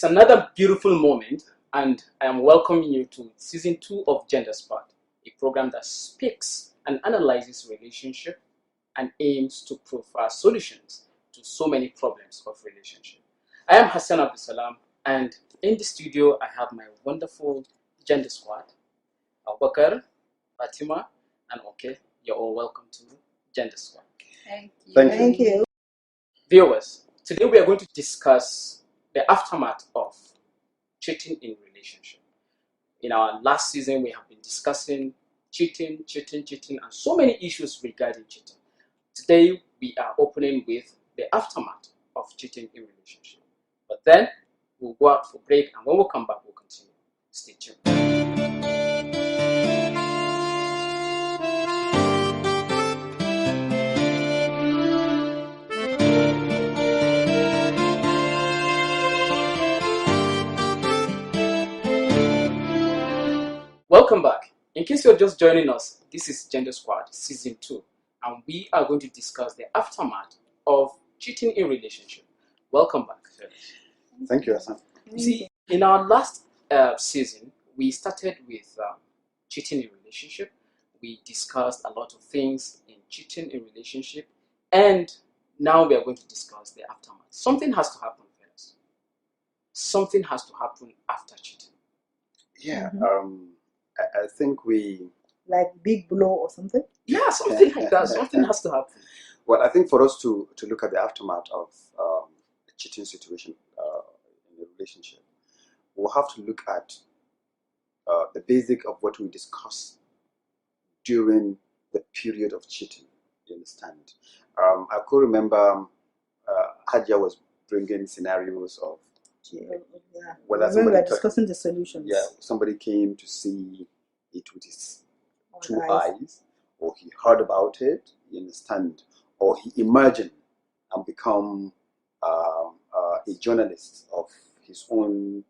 It's another beautiful moment, and I am welcoming you to season 2 of Gender Spot, a program that speaks and analyzes relationship and aims to provide solutions to so many problems of relationship. I am Hassan Abdusalam, and in the studio I have my wonderful Gender Squad, Abubakar, Fatima, and Okay. You're all welcome to Gender Squad. Thank you. Thank you. Viewers, today we are going to discuss the aftermath of cheating in relationship. In our last season, we have been discussing cheating, and so many issues regarding cheating. Today, we are opening with the aftermath of cheating in relationship. But then, we'll go out for break, and when we come back, we'll continue. Stay tuned. Welcome back. In case you're just joining us, this is Gender Squad Season 2, and we are going to discuss the aftermath of cheating in relationship. Welcome back. Thank you, Hassan. See, in our last season, we started with cheating in relationship. We discussed a lot of things in cheating in relationship, and now we are going to discuss the aftermath. Something has to happen first. Something has to happen after cheating. Yeah, I think we... Like big blow or something? Yeah, something like that. Something has to happen. Well, I think for us to look at the aftermath of a cheating situation in a relationship, we'll have to look at the basic of what we discussed during the period of cheating. You understand? I could remember Hadia was bringing scenarios of whether When we somebody were discussing the solutions. yeah, somebody came to see it with his two eyes. eyes, or he heard about it, you understand, or he imagined and become a journalist of his own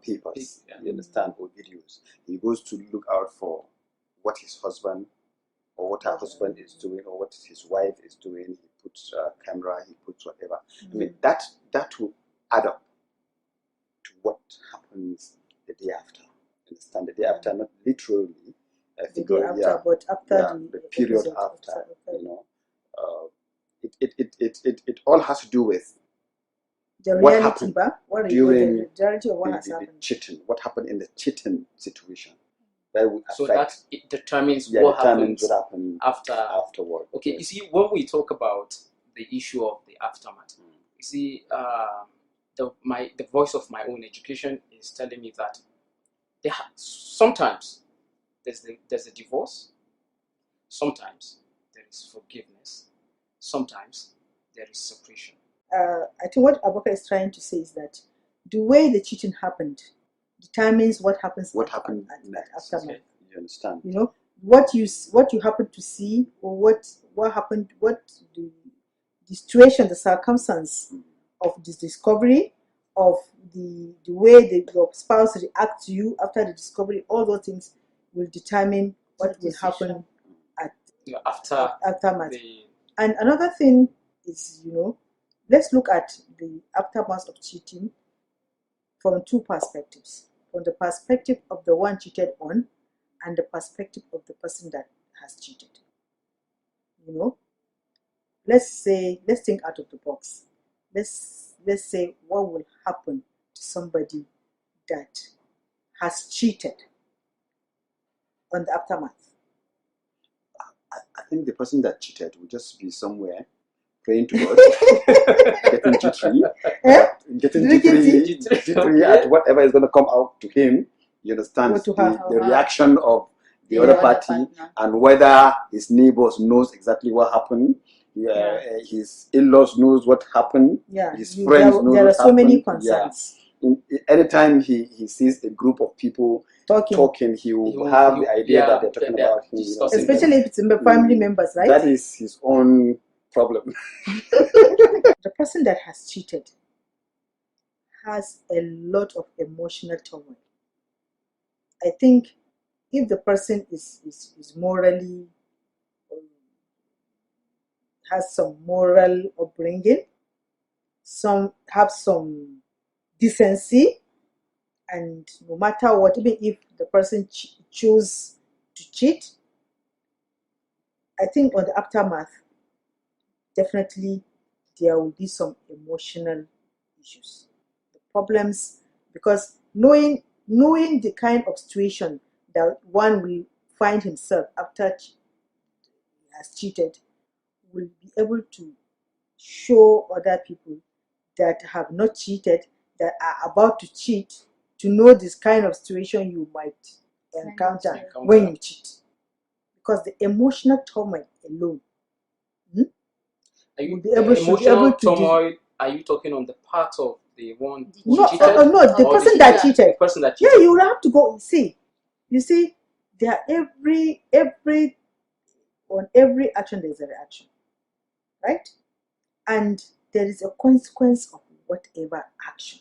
papers, Yeah. you understand, or videos. He goes to look out for what his husband or what her husband is doing or what his wife is doing. He puts camera, he puts whatever. I mean, that will add up to what happens the day after. Understand? The day after, not literally. The day after, but after the period after. You know, it all has to do with the what reality, happened what during the reality of what has the happened. cheating. What happened in the cheating situation that would So affect. that it determines Yeah, what determines happens what happened afterward. Okay, Yes. you see, when we talk about the issue of the aftermath, you see, the voice of my own education is telling me that sometimes there's a divorce, sometimes there is forgiveness, sometimes there is separation. I think what Abubakar is trying to say is that the way the cheating happened determines what happens What at happened aftermath. Okay. You understand? You know, what you happen to see, or what happened, what the situation, the circumstance of this discovery, of the way your spouse reacts to you after the discovery, all those things will determine what will happen at aftermath. And another thing is, let's look at the aftermath of cheating from two perspectives: from the perspective of the one cheated on, and the perspective of the person that has cheated. Let's think out of the box. Let's say what will happen to somebody that has cheated on the aftermath. I think the person that cheated will just be somewhere praying to God, getting jittery, jittery at whatever is going to come out to him. You understand? The reaction of the other party, and whether his neighbors knows exactly what happened. His in-laws knows what happened. His friends know what happened. There are so many concerns. Anytime he sees a group of people talking, he will have the idea that they're talking about him. Especially if it's family members, right? That is his own problem. The person that has cheated has a lot of emotional turmoil. I think if the person is morally, has some moral upbringing, have some decency, and no matter what, even if the person choose to cheat, I think on the aftermath, definitely there will be some emotional issues, the problems, because knowing the kind of situation that one will find himself after he has cheated, will be able to show other people that have not cheated, that are about to cheat, to know this kind of situation you might encounter when you cheat. Because the emotional turmoil alone, Are you will be able, should be emotional able to turmoil? Are you talking on the part of the one who no, cheated? no, the or person that the cheated. person that Yeah, cheated. you will have to go see. You see, there are on every action there is a reaction, right? And there is a consequence of whatever action.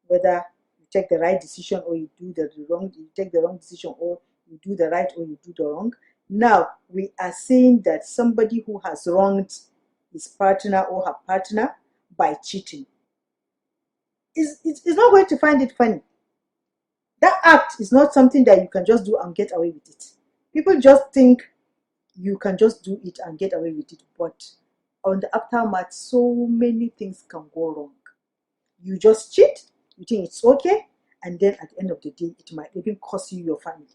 Whether you take the right decision or you do the wrong, you take the wrong decision, or you do the right or you do the wrong. Now we are saying that somebody who has wronged his partner or her partner by cheating is not going to find it funny. That act is not something that you can just do and get away with it. People just think you can just do it and get away with it, but on the aftermath, so many things can go wrong. You just cheat, you think it's okay, and then at the end of the day, it might even cost you your family.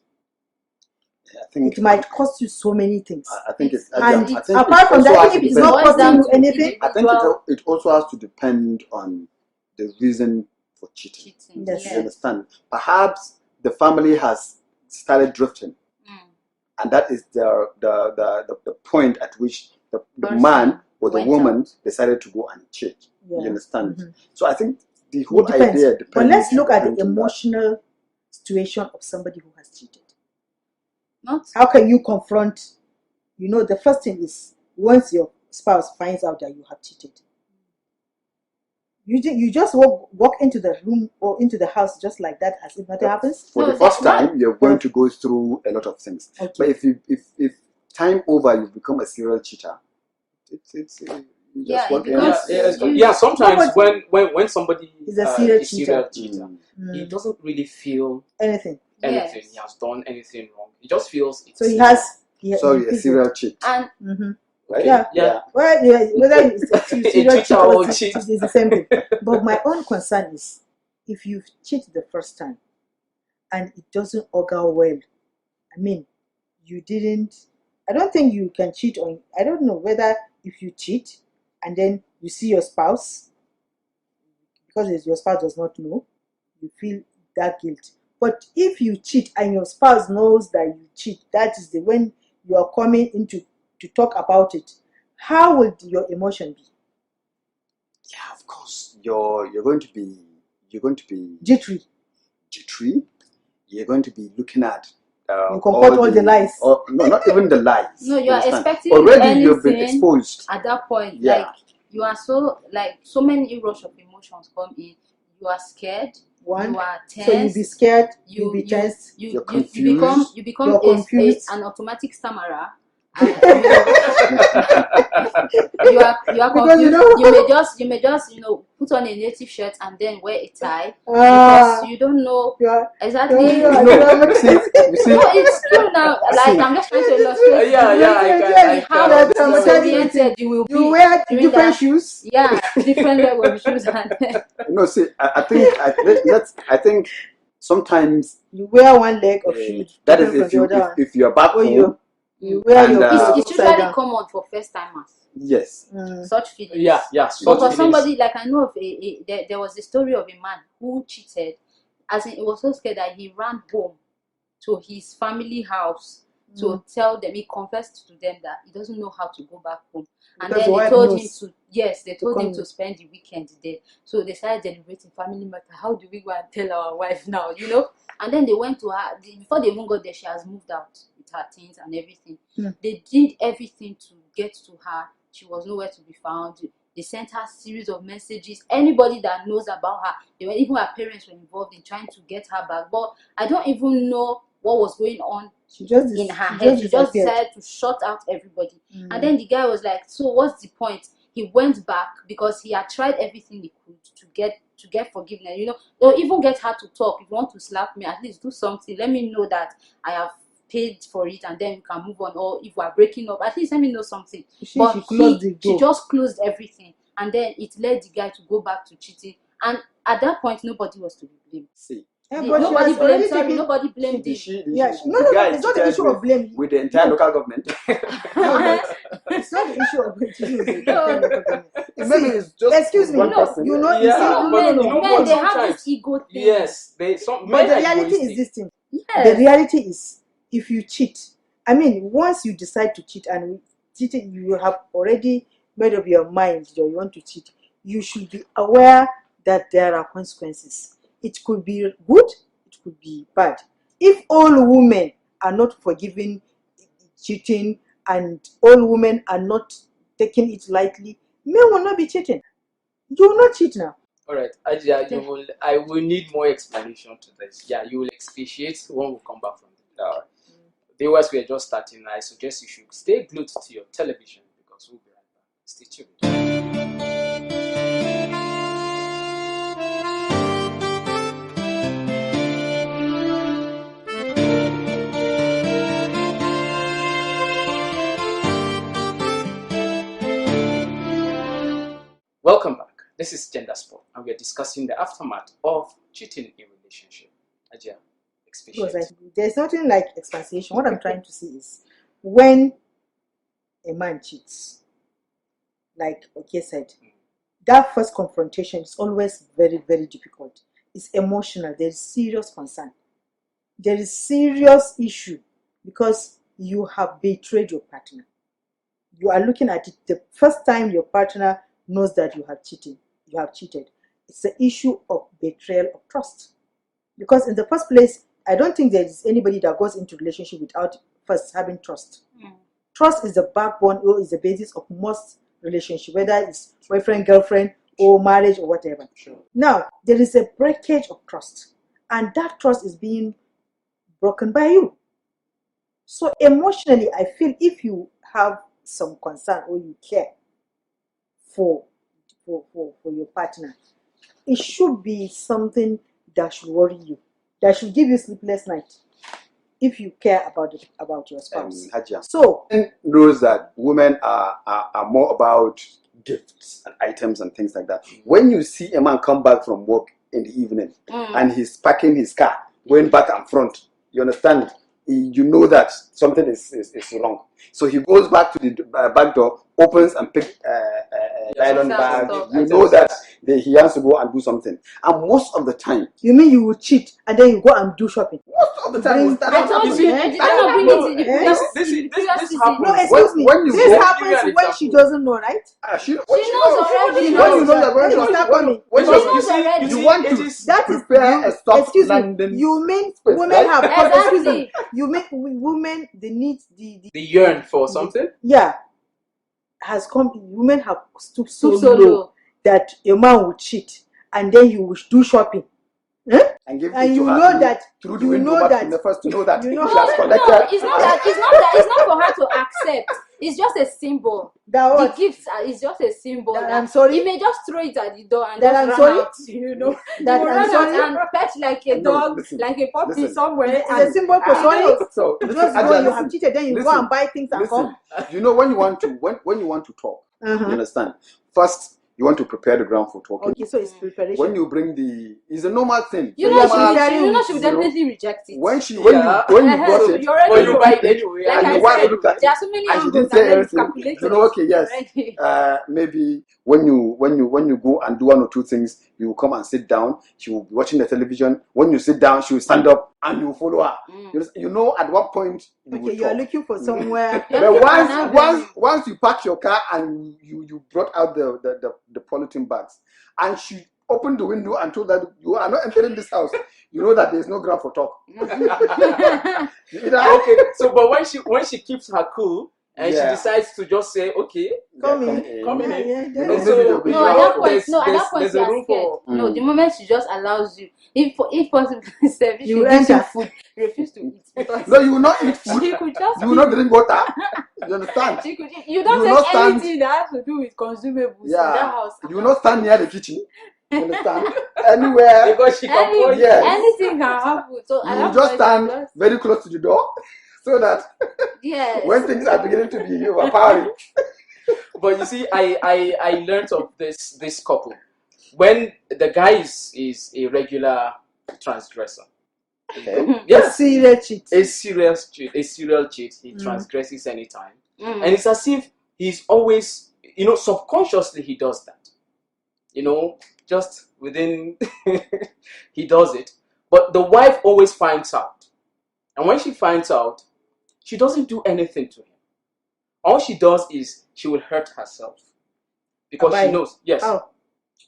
It might cost you so many things. I think it's, And I think apart from that, even if it's not costing you anything, I think it also has to depend on the reason for cheating. Yes. You understand? Perhaps the family has started drifting, and that is the point at which the man or the woman decided to go and cheat. Yeah. You understand? So I think the whole idea depends. But let's look at the emotional situation of somebody who has cheated. How can you confront? You know, the first thing is once your spouse finds out that you have cheated, you just walk into the room or into the house just like that as if nothing happens. For the first time, you're going to go through a lot of things. Okay. But if time over you become a serial cheater, it's sometimes when somebody is a serial cheater, he doesn't really feel anything. He has done anything wrong. He just feels it's so he has. Sorry, a serial cheat. And right? Yeah. Well, whether it's a serial cheat or cheat is the same thing. But my own concern is if you cheat the first time and it doesn't augur well. I mean, you didn't. I don't think you can cheat on. I don't know whether if you cheat and then you see your spouse, because your spouse does not know, you feel that guilt. But if you cheat and your spouse knows that you cheat, that is when you are coming into to talk about it. How would your emotion be? Yeah, of course. You're going to be jittery. You're going to be looking at you confront all the lies. No, not even the lies. No, you are expecting already you've been exposed. At that point, yeah. Like you are so many rush of emotions come in. You are scared. One. You are tense. So you be scared. You be tense. You're confused. You become an automatic stammerer. And you are confused. You may just put on a native shirt and then wear a tie because you don't know exactly. You see, no, it's true now. Like I'm just trying to illustrate. How disoriented you will be. You wear different shoes. Yeah, different level of shoes. No, see, I think sometimes you wear one leg of shoes. That is if you're back home. You wear your it's usually common for first timers. Yes. Such feelings. Yeah. But for somebody, like I know of there was a story of a man who cheated, as in he was so scared that he ran home to his family house to tell them, he confessed to them that he doesn't know how to go back home. And then they told him to spend the weekend there. So they started deliberating family matter. How do we go and tell our wife now, And then they went to her, before they even got there, she has moved out with her things and everything. They did everything to get to her. She was nowhere to be found. They sent her a series of messages. Anybody that knows about her, even her parents were involved in trying to get her back. But I don't even know what was going on in her head. She just decided to shut out everybody. And then the guy was like, so what's the point? he went back because he had tried everything he could to get forgiveness. You know, they'll even get her to talk. If you want to slap me, at least do something. Let me know that I have paid for it, and then we can move on. Or if we're breaking up, at least let me know something. But she closed the she door. just closed everything, and then it led the guy to go back to cheating. And at that point, nobody was to be blamed. See, Yeah, The- but she nobody has already blamed. Sorry, taken- nobody blamed did him. she, Yeah, she, no, the no, guy it's not the cheated issue of blame. with the entire No. local government. No, but it's not the issue of Maybe it's just excuse me, one No, person. you know, Yeah, you see, but no, no, you no. know men, what, they have sometimes- this ego thing. Yes, But men the are reality egoistic. is this thing. The Yes. reality is, if you cheat, I mean, once you decide to cheat and cheating, you have already made up your mind that you want to cheat. You should be aware that there are consequences. It could be good, it could be bad. If all women are not forgiving cheating and all women are not taking it lightly, men will not be cheating. You will not cheat now. All right, Ajia, I will need more explanation to this. Yeah, you will expatiate when we come back from the viewers. We are just starting. I suggest you should stay glued to your television because we'll be right back. Stay tuned. Welcome back. This is Gender Sport, and we are discussing the aftermath of cheating in relationship. Ajia, Because expatiate. there's nothing like expansion. What I'm trying to say is, when a man cheats, like Oke said, that first confrontation is always very, very difficult. It's emotional. There's serious concern. There is serious issue because you have betrayed your partner. You are looking at it the first time your partner knows that you have cheated. You have cheated. It's the issue of betrayal of trust. Because in the first place, I don't think there is anybody that goes into relationship without first having trust. Trust is the backbone or is the basis of most relationship, whether it's boyfriend, girlfriend, or marriage or whatever. Sure. Now, there is a breakage of trust, and that trust is being broken by you. So emotionally, I feel if you have some concern or you care for your partner, it should be something that should worry you, that should give you sleepless night if you care about your spouse. Hajia. So Men knows that women are more about gifts and items and things like that. When you see a man come back from work in the evening and he's parking his car, going back and front, you understand? You know that something is wrong. So he goes back to the back door, opens and picks nylon bag. You know that he has to go and do something. And most of the time, you mean you will cheat and then you go and do shopping? most of the time, Bring- we'll start I off told happening. you, did I not bring it in the previous this season? happens. No, excuse me. When you This go- Give you happens an when she example. doesn't know, right? She knows already. She When you knows know you're going that. to Let me start when coming. when She you're- knows already. you want to That is prepare a soft excuse me. landing. You mean space, women right? have excuse me. Exactly. You mean women they need the They yearn for something. yeah has come. Women have stooped so So low low. that a man will cheat and then you will do shopping. And give And it to you her know through- that through the you window know back that in the first to know that you know she has No, collected. it's not that. It's not for her to accept. It's just a symbol. that The what gifts is just a symbol. That That I'm sorry? He may just throw it at the door and That just I'm run sorry? out. You know, That he will I'm run sorry? out and fetch like a No, dog, listen, like a puppy listen. somewhere. it's a symbol for I sorry. know. So Just listen, go, Ajah, you have listen, cheated, then you go listen, and buy things and listen. come. You know when you want to when you want to talk, you understand. First, you want to prepare the ground for talking. Okay, so it's preparation. When you bring it's a normal thing. You So know, normal, she will definitely reject it. when you Yeah. brought So it, you already Or you know. buy it anyway. Like and I you want to said, look at there it, are so many and she angles didn't and say then it's anything. calculated. You know, okay, yes. Already. Maybe when you go and do one or two things, you will come and sit down. She will be watching the television. When you sit down, she will stand up and you will follow her. You know at what point you will Okay, you are talk. looking for somewhere. But once you park your car and you brought out the polythene bags and she opened the window and told that you are not entering this house, you know that there's no ground for talk. Okay, so but when she keeps her cool and she decides to just say, okay, Come come in. in. come in. Yeah, You know, And maybe so, they'll be No, at that point, there's, no, at there's, that point there's you a are room scared. for, No, the moment she just allows you, if possible, if You she gives you enter. food, you refuse to eat because No, you will not eat food. she could just You will not drink water. You understand? she could, you You don't will take not stand- anything that has to do with consumables in that Yeah. house. You will not stand near the kitchen. You understand? Anywhere. because she can pour you. Yes. Anything can happen. So at You will that just point, stand just, very close to the door so that yes. when things are beginning to be overpowering. But you see, I learned of this couple when the guy is a regular transgressor. Okay. Yes, Serial cheat. a serial cheat. He transgresses anytime, and it's as if he's always, subconsciously he does that. Just within he does it. But the wife always finds out, and when she finds out, she doesn't do anything to him. All she does is she will hurt herself because she Abide. knows, yes, How?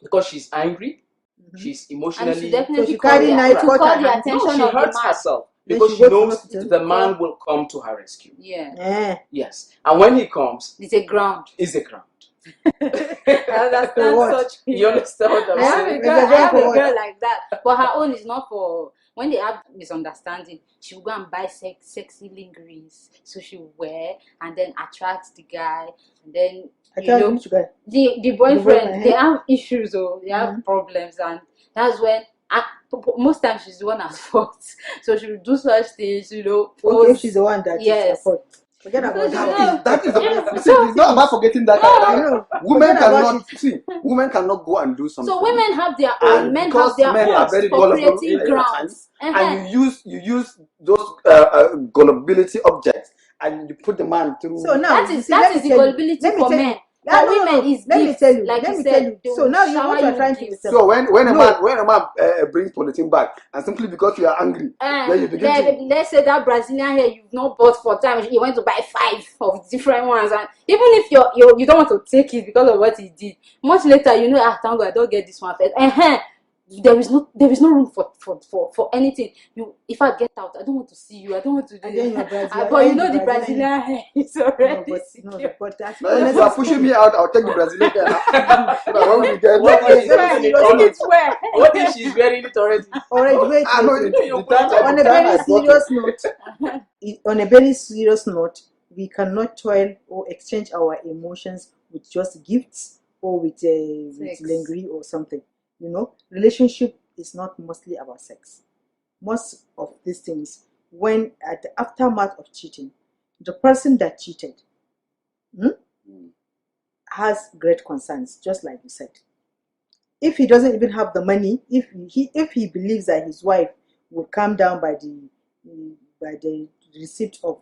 because she's angry, And she's And emotionally. she definitely she call carry the, knife, to cut call her the hand. attention No, she of the hurts man. herself Then because she she goes to knows hospital. the man will come to her rescue. Yeah, Eh. Yes, and when he comes, it's a ground. is a ground. I understand For what? such You understand what I'm I have a saying? girl, It's a I have for a what? girl like that, but her own is not for when they have misunderstanding. She will go and buy sexy lingeries, so she will wear and then attract the guy, and then I tell you, guy. the boyfriend boyfriend, they have issues or they have Mhm. problems, and that's when most times she's the one at fault. So she will do such things, Okay, pose. she's the one that is Yes. at fault. Forget So about she that. That is Yeah, you see, it's not about forgetting that. I know. Women Forget about cannot see. Women cannot go and do something. So women have their and own, men because have their men own are very for gullible creating at grounds. times, and you use those gullibility objects and you put the man through. So now, That you is see, let me the tell you. gullibility Let me for tell men. you. Yeah, For no, no, women no. is Let me gifts, tell you. like Let you me said. tell you. They So will now you shower what you are with trying to gifts. yourself. So when a No. man brings polythene back, and simply because you are angry, then you begin to. Let's say that Brazilian hair you've not bought for time, you went to buy 5 of different ones, and even if you don't want to take it because of what he did, much later thank God I don't get this one first. There is no room for anything. If I get out, I don't want to see you. I don't want to do And then it. you're Brazilian. But the Brazilian hair is already No, secure. but that's Now, if you are pushing me out, I'll take the Brazilian hair. So that when we get What on if a she's very using it serious on note. it? What if she's wearing it already? Already, wait. no, On a very serious note, on a very serious note, we cannot toil or exchange our emotions with just gifts or with Sex. lingerie or something. Relationship is not mostly about sex. Most of these things, when at the aftermath of cheating, the person that cheated has great concerns, just like you said. If he doesn't even have the money, if he believes that his wife will calm down by the receipt of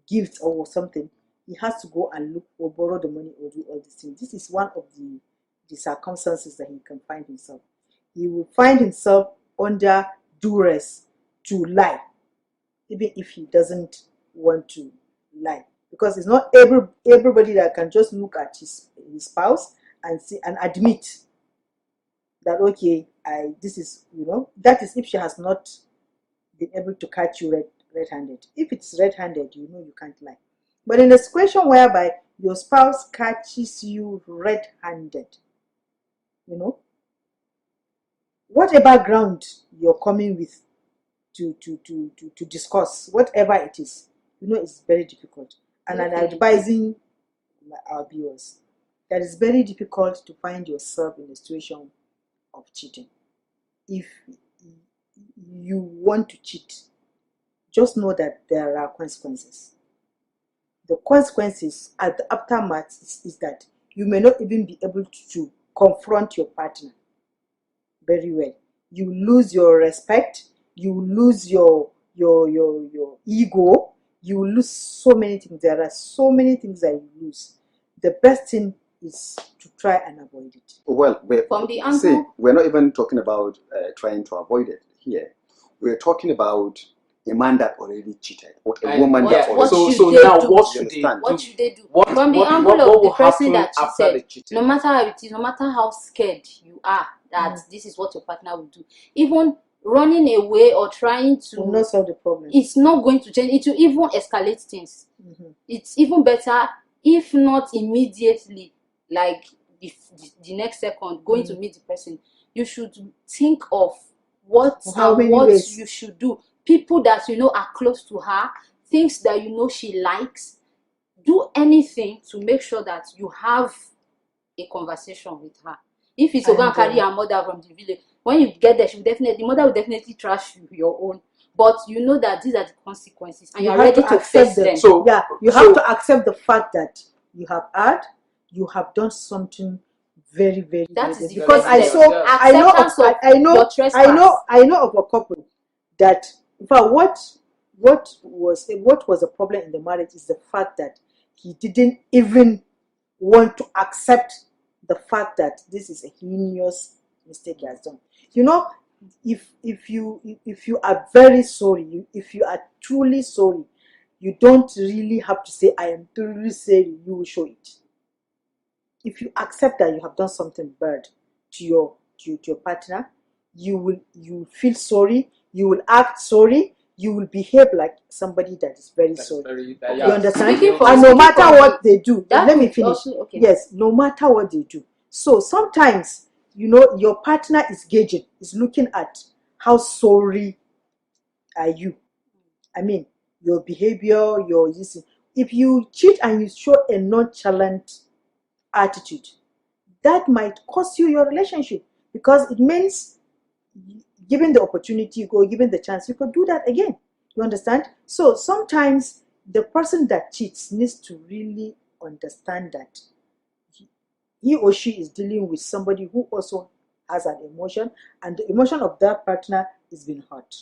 gifts or something, he has to go and look or borrow the money or do all these things. This is one of the circumstances that he can find himself. He will find himself under duress to lie, even if he doesn't want to lie, because it's not everybody that can just look at his spouse and see and admit that okay, this is that is if she has not been able to catch you red-handed. If it's red-handed, you can't lie. But in a situation whereby your spouse catches you red-handed, whatever ground you're coming with to discuss, whatever it is, it's very difficult. And I'm advising our viewers that it's very difficult to find yourself in a situation of cheating. If you want to cheat, just know that there are consequences. The consequences at the aftermath is that you may not even be able to confront your partner very well. You lose your respect, you lose your ego, you lose so many things. There are so many things that you lose. The best thing is to try and avoid it. Well, From the angle, we're not even talking about trying to avoid it here. We're talking about a man that already cheated, or a woman that already cheated. So now, what should they do? What should they do? What From the what angle what of the will person happen that after the cheated, cheating? no matter how it is, no matter how scared you are that this is what your partner will do, even running away or trying Will to, not solve the problem. it's not going to change. It will even escalate things. It's even better if not immediately, like the next second going to meet the person. You should think of what How many what ways? you should do. People that you know are close to her, things that you know she likes. Do anything to make sure that you have a conversation with her. If it's to go and carry her mother from the village, when you get there, the mother will definitely trash you, your own. But you know that these are the consequences, and you're ready to face them. So yeah, you have to accept the fact that you have done something very, very, That very is the because first step. I know of a couple that, in fact, what was a problem in the marriage is the fact that he didn't even want to accept the fact that this is a heinous mistake he has done. You know, if you are very sorry, if you are truly sorry, you don't really have to say, I am truly sorry. You will show it. If you accept that you have done something bad to your partner, you feel sorry, you will act sorry, you will behave like somebody that is very sorry. You understand? And no matter what they do, let me finish. Yes, no matter what they do. So sometimes, your partner is gauging, is looking at how sorry are you. I mean, your behavior, your this. If you cheat and you show a nonchalant attitude, that might cost you your relationship, because it means, given the opportunity, given the chance, you could do that again. You understand? So sometimes the person that cheats needs to really understand that he or she is dealing with somebody who also has an emotion, and the emotion of that partner is being hurt.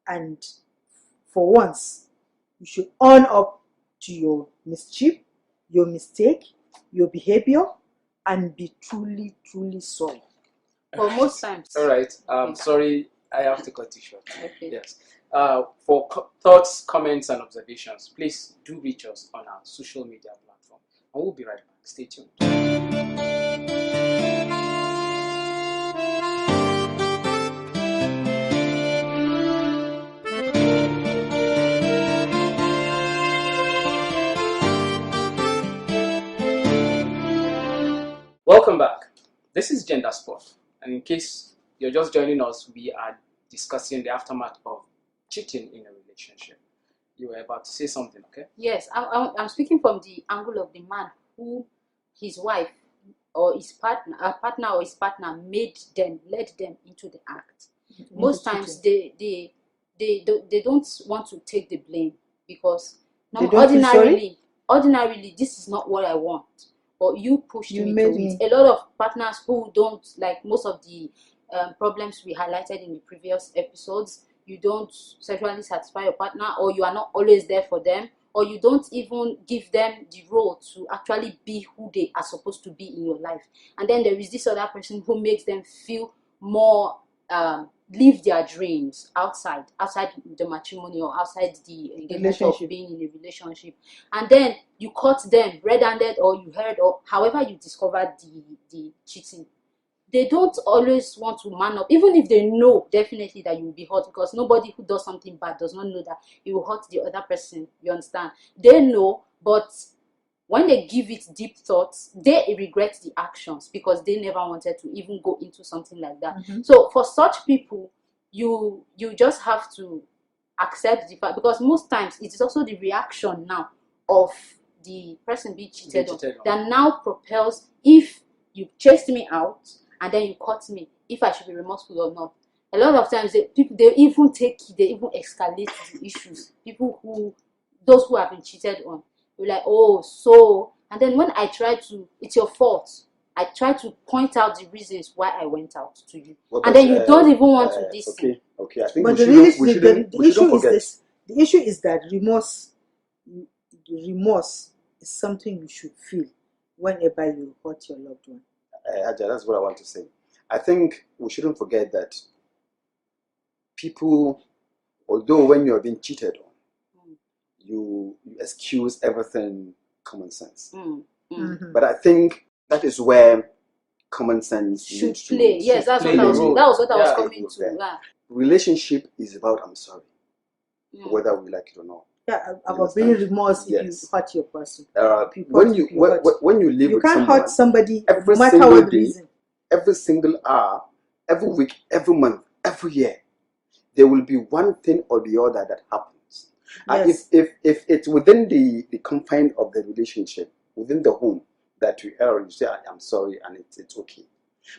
And for once, you should own up to your mischief, your mistake, your behavior, and be truly, truly sorry. For most times. All right. Sorry, I have to cut you short. Okay. Yes. For thoughts, comments, and observations, please do reach us on our social media platform. And we'll be right back. Stay tuned. Welcome back. This is Gender Sport, and in case you're just joining us, we are discussing the aftermath of cheating in a relationship. You were about to say something, okay? Yes, I'm speaking from the angle of the man who his wife or his partner, or his partner led them into the act. Most times they don't want to take the blame, because ordinarily this is not what I want, but you pushed me to it. A lot of partners who don't, like most of the problems we highlighted in the previous episodes, you don't sexually satisfy your partner, or you are not always there for them, or you don't even give them the role to actually be who they are supposed to be in your life. And then there is this other person who makes them feel more live their dreams outside the matrimony, or outside the engagement of being in a relationship. And then you caught them red-handed, or you heard, or however you discovered the cheating. They don't always want to man up, even if they know definitely that you will be hurt, because nobody who does something bad does not know that you will hurt the other person. You understand? They know, but when they give it deep thoughts, they regret the actions, because they never wanted to even go into something like that. So for such people, you just have to accept the fact, because most times it is also the reaction now of the person being cheated on that now propels, if you chased me out and then you caught me, if I should be remorseful or not. A lot of times they even escalate the issues. Those who have been cheated on, you're like, oh, so, and then when I try to, it's your fault, I try to point out the reasons why I went out to you, and then you don't even want to listen. Okay, I think but the issue is that remorse is something you should feel whenever you hurt your loved one. That's what I want to say. I think we shouldn't forget that people, although when you're being cheated on, you excuse everything common sense. But I think that is where common sense Should needs to play. Yes, that's play what I was. the role. That was what I was Yeah. coming to. Yeah. Yeah. Relationship is about I'm sorry, Mm. whether we like it or not. Yeah, about understand? being remorse if Yes. you hurt your person. If you When hurt, you if you hurt. when you live You with can't someone, hurt somebody every no matter single what the day, reason. every single hour, every week, every month, every year, there will be one thing or the other that happens. And Yes. if it's within the confine of the relationship, within the home, that you err, you say I'm sorry and it's okay.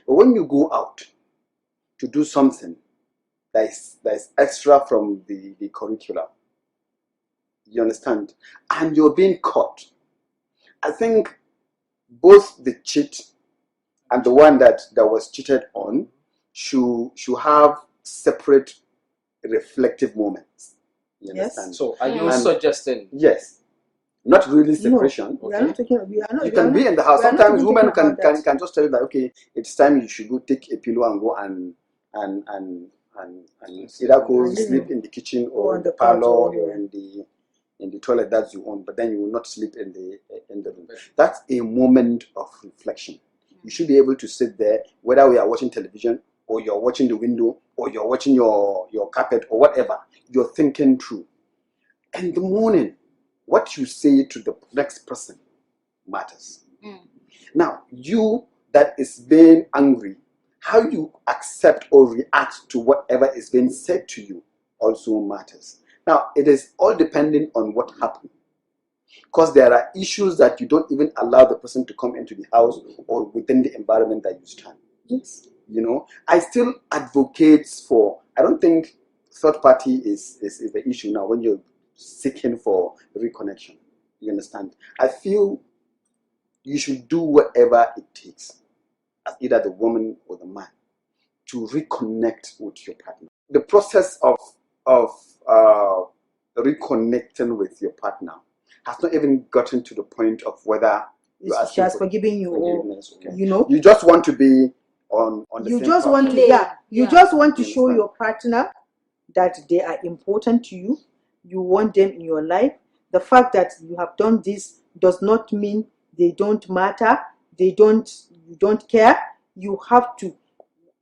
But when you go out to do something that is extra from the curriculum, you understand, and you're being caught, I think both the cheat and the one that was cheated on should have separate reflective moments. You Yes. understand? So are you Mm. suggesting? Yes, not really No, separation. we are not talking. We are not. You we are can not, be in the house. we are not Sometimes even women talking about that. can just tell you that okay, it's time you should go take a pillow and go and either go And sleep living. in the kitchen Or or on in the the couch or parlor or anywhere. in the toilet that you own, but then you will not sleep in the room. That's a moment of reflection. You should be able to sit there, whether we are watching television or you're watching the window or you're watching your carpet or whatever, you're thinking through. In the morning, what you say to the next person matters. Mm. Now, you that is being angry, how you accept or react to whatever is being said to you also matters. Now, it is all depending on what happened. Because there are issues that you don't even allow the person to come into the house or within the environment that you stand. Yes. You know, I still advocate for, I don't think third party is the issue now when you're seeking for reconnection. You understand? I feel you should do whatever it takes, as either the woman or the man, to reconnect with your partner. The process of reconnecting with your partner has not even gotten to the point of whether you're She asking has for forgiven you, or forgiveness. Okay. you know, You just want to be on the you same just path. want to. Play. Yeah, you Yeah. just want to You show understand? your partner that they are important to you. You want them in your life. The fact that you have done this does not mean they don't matter. You don't care. You have to.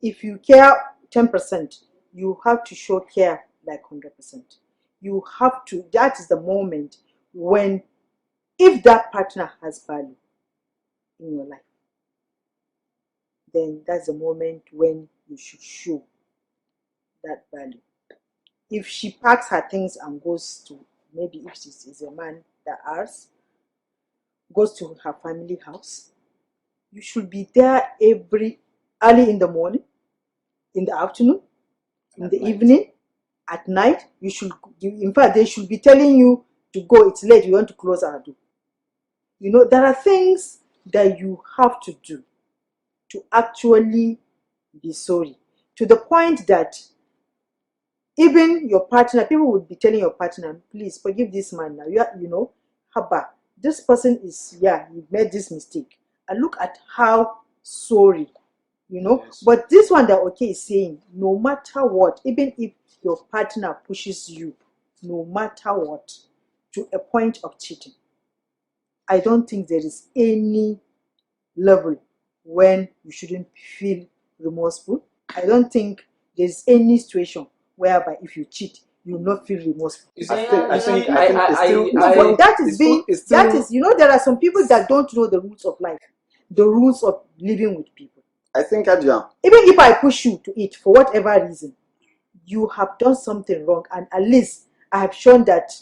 If you care 10%, you have to show care like 100%. You have to. That is the moment when, if that partner has value in your life, then that's the moment when you should show that value. If she packs her things and goes to, maybe if she is a man that ours, goes to her family house, you should be there every early in the morning, in the afternoon, in the evening, at night. In fact, they should be telling you to go. It's late. We want to close our door. You know, there are things that you have to do to actually be sorry, to the point that even your partner, people would be telling your partner, please forgive this man now. You know, haba, this person is, yeah, he made this mistake. And look at how sorry, you know. Yes. But this one that okay is saying, no matter what, even if your partner pushes you, no matter what, to a point of cheating, I don't think there is any level when you shouldn't feel remorseful. I don't think there's any situation whereby if you cheat, you will not feel remorseful. You see, I think it's still No, but that is being, it's that still, is, you know, there are some people that don't know the rules of life, the rules of living with people. I think Adja, Even if I push you to it for whatever reason, you have done something wrong, and at least I have shown that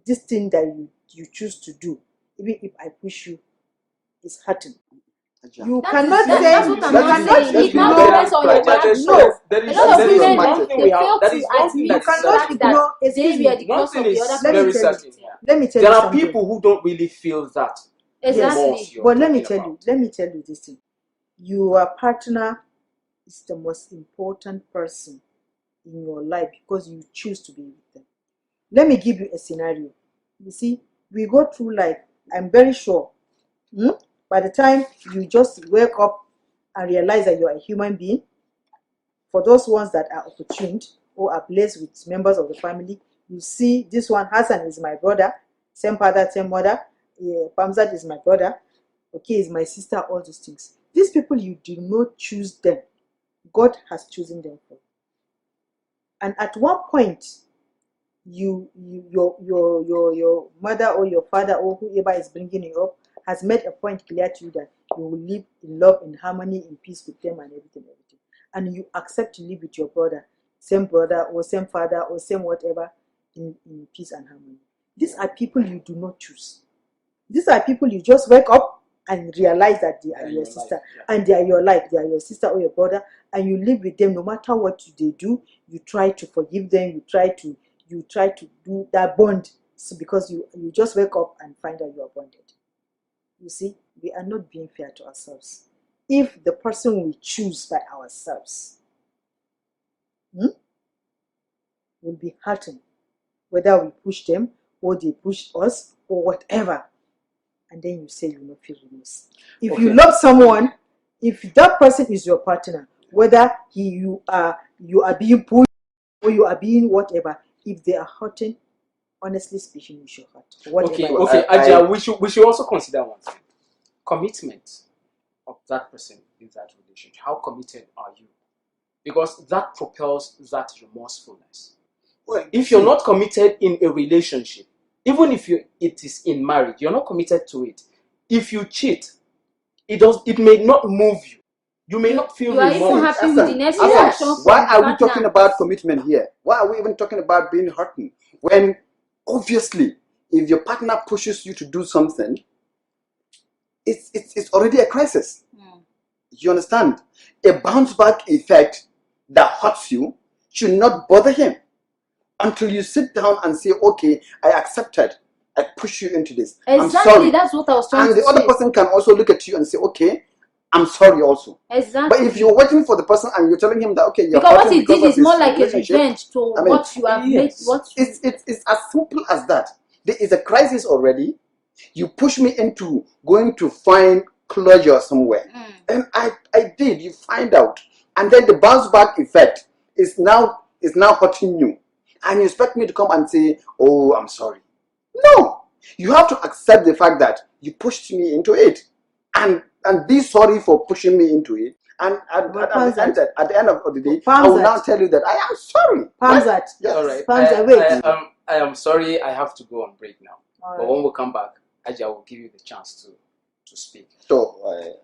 this thing that you choose to do, even if I push you, is hurting. You cannot say, That's what I'm you not cannot, saying. let's It be now very depends on your pragmatic. No. partner. There A is lot of Let's be women pragmatic. one thing they we have. fail That to is one thing admit that you is the cannot, certain. fact that no, they excuse were me. the One cause thing of the other is Let me very person's tell you. certain cheating. here. Let me tell There you are something. people who don't really feel that Exactly. remorse you're But let me talking tell you, about. let me tell you this thing. Your partner is the most important person in your life because you choose to be with them. Let me give you a scenario. You see, we go through life. I'm very sure. By the time you just wake up and realize that you are a human being, for those ones that are opportuned or are blessed with members of the family, you see this one, Hassan is my brother, same father, same mother. Pamzat is my brother. Okay, is my sister. All those things. These people, you do not choose them. God has chosen them for you. And at one point, your mother or your father or whoever is bringing you up has made a point clear to you that you will live in love, in harmony, in peace with them and everything. And you accept to live with your brother or same father or same whatever, in peace and harmony. These are people you do not choose. These are people you just wake up and realize that they are your sister, and they are your life. They are your sister or your brother, and you live with them no matter what they do. You try to forgive them. You try to do that bond. So because you just wake up and find out you are bonded. You see, we are not being fair to ourselves. If the person we choose by ourselves will be hurting, whether we push them or they push us or whatever, and then you say you will not feel remorse. If you love someone, if that person is your partner, whether you are being pushed or you are being whatever, if they are hurting, honestly speaking, you should hurt. Okay, Aja, we should also consider one thing: commitment of that person in that relationship. How committed are you? Because that propels that remorsefulness. Well, if you're not committed in a relationship, even if it is in marriage, you're not committed to it. If you cheat, it may not move you. You may not feel remorse. You are even happy with the next reaction. Why are we talking about commitment here? Why are we even talking about being hurting? When obviously, if your partner pushes you to do something, it's already a crisis. You understand? A bounce back effect that hurts you should not bother him until you sit down and say, okay, I accepted. I push you into this. Exactly, I'm sorry. That's what I was trying to say. And the other person can also look at you and say, okay, I'm sorry also. Exactly. But if you're waiting for the person and you're telling him that, okay, you're because what he did is more like a revenge to what you have made. It's as simple as that. There is a crisis already. You push me into going to find closure somewhere. And I did. You find out. And then the bounce back effect is now hurting you. And you expect me to come and say, oh, I'm sorry. No. You have to accept the fact that you pushed me into it. And be sorry for pushing me into it. And at the end of the day, I will now tell you that I am sorry. Yes. All right. I am sorry. I have to go on break now. But when we come back, Aja will give you the chance to speak. So,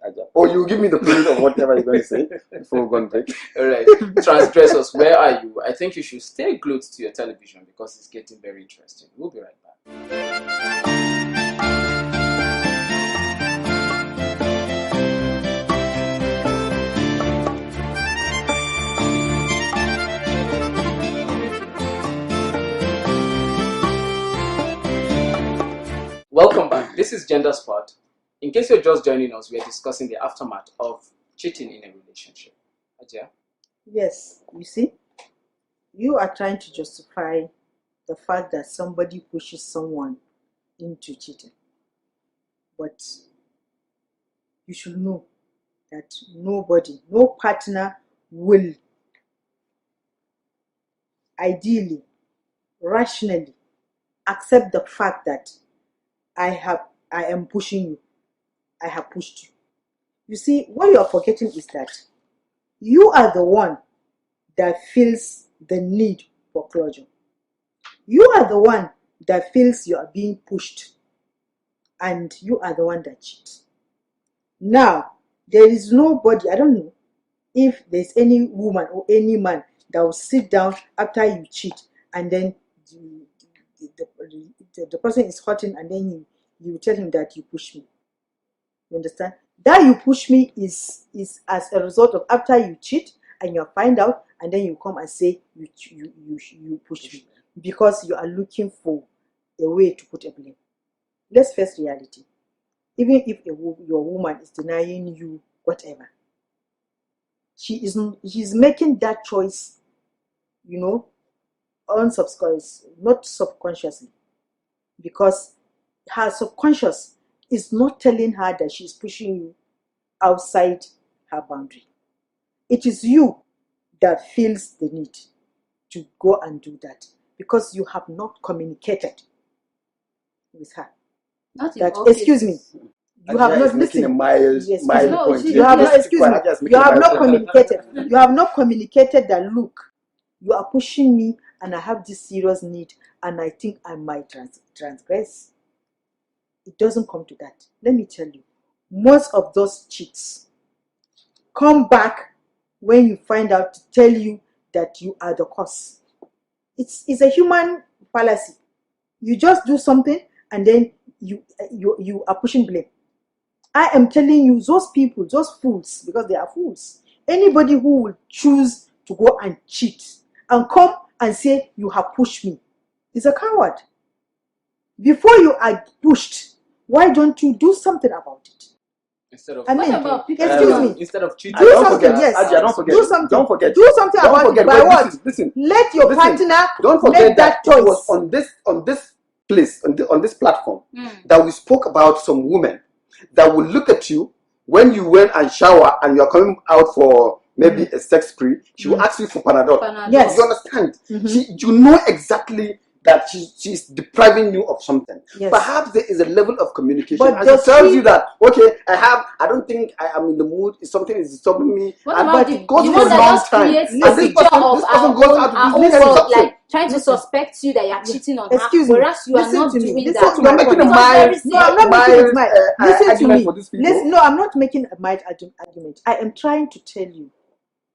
Aja. Or you give me the point of whatever you're going to say before we go on break. All right. Transgressors, where are you? I think you should stay glued to your television because it's getting very interesting. We'll be right back. Welcome back. This is Gender Spot. In case you're just joining us, we are discussing the aftermath of cheating in a relationship. Aja? Yes, you see, you are trying to justify the fact that somebody pushes someone into cheating. But you should know that no partner will ideally, rationally accept the fact that I am pushing you. I have pushed you. You see, what you are forgetting is that you are the one that feels the need for closure. You are the one that feels you are being pushed, and you are the one that cheats. Now, there is nobody, I don't know if there's any woman or any man that will sit down after you cheat and then the person is hurting and then you tell him that you push me. You understand? That you push me is as a result of after you cheat and you find out and then you come and say you push me because you are looking for a way to put a blame. Let's face reality. Even if your woman is denying you whatever, she's making that choice, not subconsciously, because her subconscious is not telling her that she's pushing you outside her boundary. It is you that feels the need to go and do that because you have not communicated with her. Not that, in all excuse cases. me, You have Adja not is making a listened. Yes, mild no, point. she- You have Just not, keep excuse quiet. me, Adja is you making a have mild not point. communicated. You have not communicated that, look, you are pushing me and I have this serious need and I think I might transgress. It doesn't come to that. Let me tell you, most of those cheats come back when you find out to tell you that you are the cause. It's a human fallacy. You just do something and then you are pushing blame. I am telling you, those people, those fools, because they are fools. Anybody who will choose to go and cheat and come and say you have pushed me is a coward. Before you are pushed, why don't you do something about it? Instead of I mean, What about people excuse me. instead of cheating, Do Don't something, forget, yes. Adja, don't forget. Do something. Don't forget. Do something Don't about forget. it. By Wait, what? listen. Let your Listen. partner Don't make forget that that it was choice. on this place, on this platform, Mm. that we spoke about some women that will look at you when you went and shower and you're coming out for maybe a sex spree. She will ask you for Panadol. Panadol. Yes. You understand? Mhm. You know exactly that she's depriving you of something. Yes. Perhaps there is a level of communication, But and she does tells she- you that, okay, I don't think I am in the mood. Something is disturbing me. What And about but the it goes the for one a that long just time. creates And a this picture person, of this person our goes own, out to our do own this kind of world, something. like trying to Listen. suspect you that you are cheating on her, Excuse me. whereas you are Listen not to me. doing Listen that. to You are my making a point. It was very mild, No, I'm not mild making it mad. Listen to argument me. for these people. Listen, no, I'm not making a mild argument. I am trying to tell you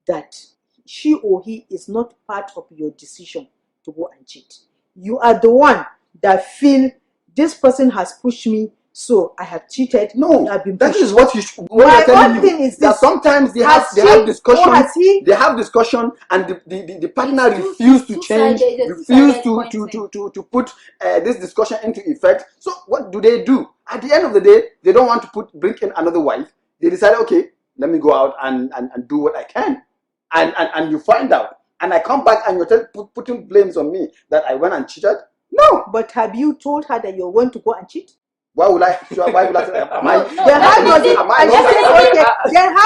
that she or he is not part of your decision to go and cheat. You are the one that feel this person has pushed me, so I have cheated. No, I've been that pushed. is what you should. What My I'm telling own you thing is that this. sometimes they Has have she discussion. or has he- They have discussion, and the partner It's refuse to change, two-sided, it's refuse two-sided to pointing. to put this discussion into effect. So what do? At the end of the day, they don't want to bring in another wife. They decide, okay, let me go out and do what I can, and you find out, and I come back and you're putting blames on me that I went and cheated. No, But have you told her that you're going to go and cheat? why would I? Why would I? Am No, I? no, Then how does definitely, it? Am I And wrong? then, okay, then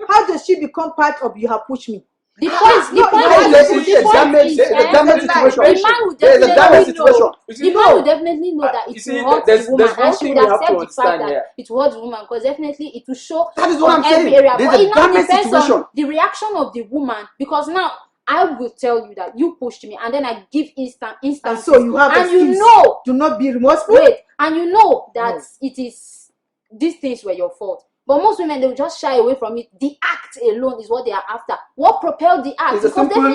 how does she become part of you have pushed me? The point, No, the point how is, does There is she the a push point me? damage. is, There is a It's damage a lie. situation. the man will There is a damage definitely situation. know. The man will definitely know that you it see, will hurt there's the woman, one and she thing would we have to accept the fact understand that here. it hurts the woman, because definitely it will show That is what on I'm every saying. area. There's But a it now damage depends situation. on the reaction of the woman, because now I will tell you that you pushed me, and then I give And instances, so you have and you excuse know, to not be remorseful. wait, and you know that No. it is, these things were your fault. But most women, they will just shy away from it. The act alone is what they are after. What propelled the act? It's a simple you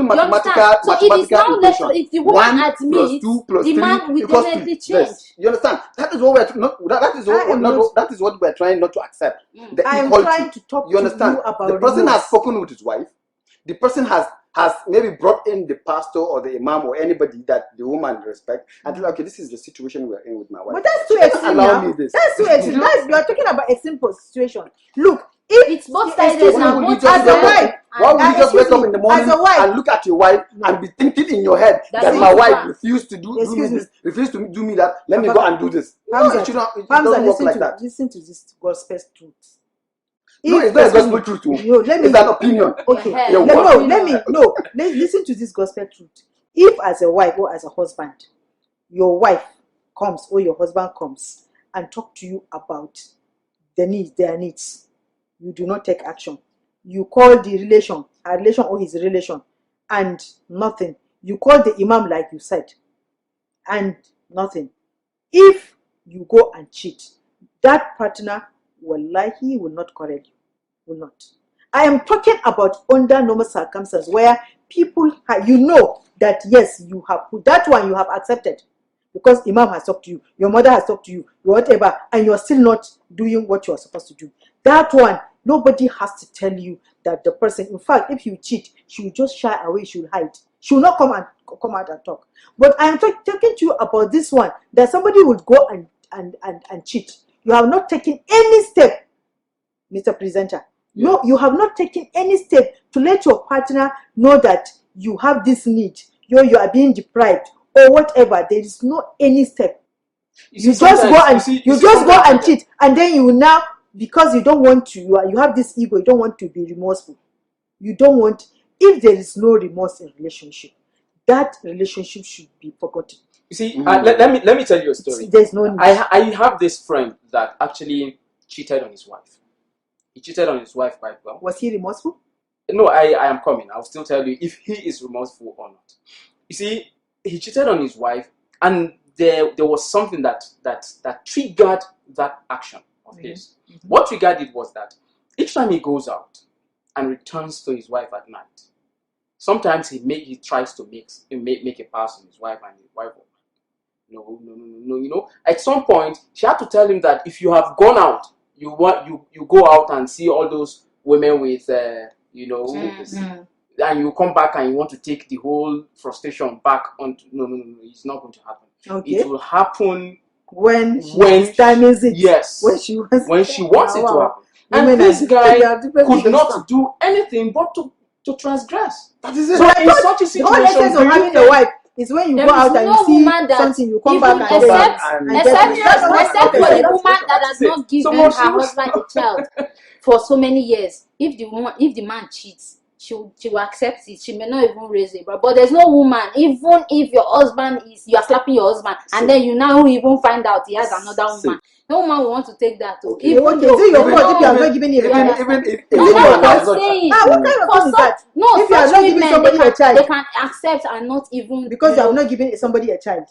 mathematical understand? So it is now left. equation. If the woman 1 plus admits, 2 plus the 3 man will equals definitely 3. change. Yes, you understand? That is what we're not. That is what we're trying not to accept. The I am equality. trying to talk You to understand? you about The person has remorse. spoken with his wife. The person has maybe brought in the pastor or the imam or anybody that the woman respect and tell her, okay, this is the situation we're in with my wife. But that's too She doesn't extreme allow now. me this. That's too extreme. No. You are talking about extreme situation. Look, if It's both excuse sided me, now. Why would you Both just as a wake women wife, up? Why would you just excuse wake up me, in the morning as a wife, and look at your wife and be thinking in your head That that you my want to wife go. refused to do me Excuse me. this, refused to do me that? Let me go Abaka, and do this. No, Hamza, it should not. It Hamza, doesn't work like that. listen to this gospel truth. No, it's not a gospel truth. Too. No, let me. It's an opinion. Okay, Yeah, Yeah, let, wow. no, let me. No, listen to this gospel truth. If as a wife or as a husband, your wife comes or your husband comes and talk to you about their needs, you do not take action. You call the relation, a relation or his relation, and nothing. You call the imam like you said, and nothing. If you go and cheat, that partner he will not correct you. Will not. I am talking about under normal circumstances where people you know that yes, you have put that one, you have accepted because imam has talked to you, your mother has talked to you, whatever, and you're still not doing what you're supposed to do. That one, nobody has to tell you that the person, in fact, if you cheat, she will just shy away, she will hide, she will not come out and talk. But I am talking to you about this one, that somebody would go and cheat. You have not taken any step, Mr. Presenter. No, Yes. you have not taken any step to let your partner know that you have this need, you are being deprived or whatever. There is no any step. You just go and cheat, and then you now, because you don't want to, you have this ego, you don't want to be remorseful. You don't want, if there is no remorse in relationship, that relationship should be forgotten. You see, let me tell you a story. There's no need. I have this friend that actually cheated on his wife. He cheated on his wife quite well. Was he remorseful? No, I am coming. I'll still tell you if he is remorseful or not. You see, he cheated on his wife, and there was something that triggered that action of his. What triggered it was that each time he goes out and returns to his wife at night, sometimes he tries to make a pass on his wife, and his wife will, no. You know, at some point she had to tell him that if you have gone out, you go out and see all those women with and you come back and you want to take the whole frustration back on. No, it's not going to happen. Okay. It will happen when time is it. Yes. When she wants it to happen. And this guy could not do anything but to transgress. That is it. So in such a situation, the whole essence of having a wife is when you go out and you see something, you come back and except for the woman that has not given her husband a child for so many years. If the man cheats, she will accept it. She may not even raise it, but there's no woman. Even if your husband you are slapping your husband, and then you now even find out he has another woman. No woman will want to take that. Okay. Even though your fault if you are not giving it. Even if what kind of thing is that? No, if you are not giving somebody a child, they can accept and not even because you are not giving somebody a child.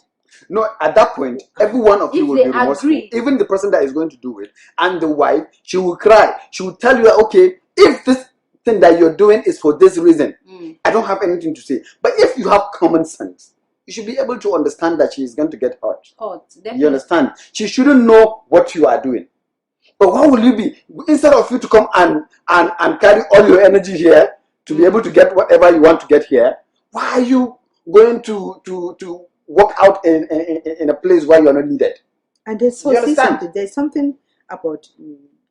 No, at that point, every one of you will be remorseful. Even the person that is going to do it, and the wife, she will cry. She will tell you, okay, if this thing that you're doing is for this reason, I don't have anything to say. But if you have common sense, you should be able to understand that she is going to get hurt. You understand? She shouldn't know what you are doing. But what will you be? Instead of you to come and carry all your energy here to be able to get whatever you want to get here, why are you going to walk out in a place where you're not needed? And there's something about,